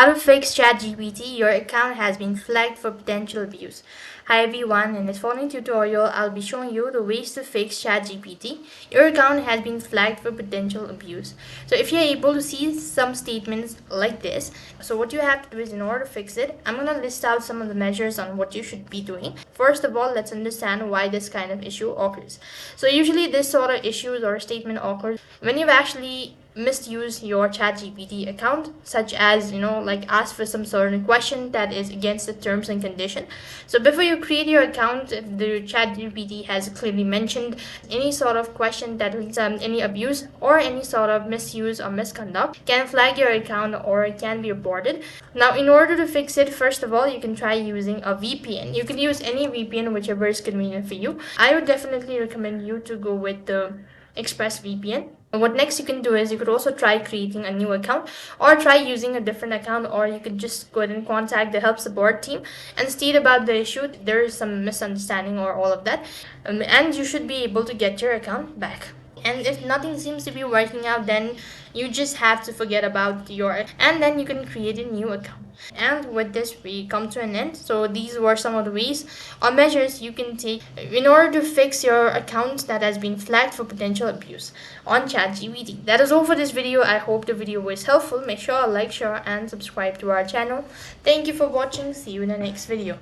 How to fix ChatGPT? Your account has been flagged for potential abuse. Hi everyone, in this following tutorial, I'll be showing you the ways to fix ChatGPT. Your account has been flagged for potential abuse. So if you're able to see some statements like this, so what you have to do is, in order to fix it, I'm going to list out some of the measures on what you should be doing. First of all, let's understand why this kind of issue occurs. So usually this sort of issues or statement occurs when you've actually misuse your ChatGPT account, such as like ask for some sort of question that is against the terms and condition. So before you create your account, if the ChatGPT has clearly mentioned any sort of question that is any abuse or any sort of misuse or misconduct, can flag your account or it can be aborted. Now, in order to fix it, first of all, you can try using a VPN. You can use any VPN, whichever is convenient for you. I would definitely recommend you to go with the ExpressVPN. And what next you can do is, you could also try creating a new account or try using a different account, or you could just go ahead and contact the help support team and state about the issue. There is some misunderstanding or all of that, and you should be able to get your account back. And if nothing seems to be working out, then you just have to forget about and then you can create a new account. And with this, we come to an end. So these were some of the ways or measures you can take in order to fix your account that has been flagged for potential abuse on ChatGPT. That is all for this video. I hope the video was helpful. Make sure to like, share and subscribe to our channel. Thank you for watching. See you in the next video.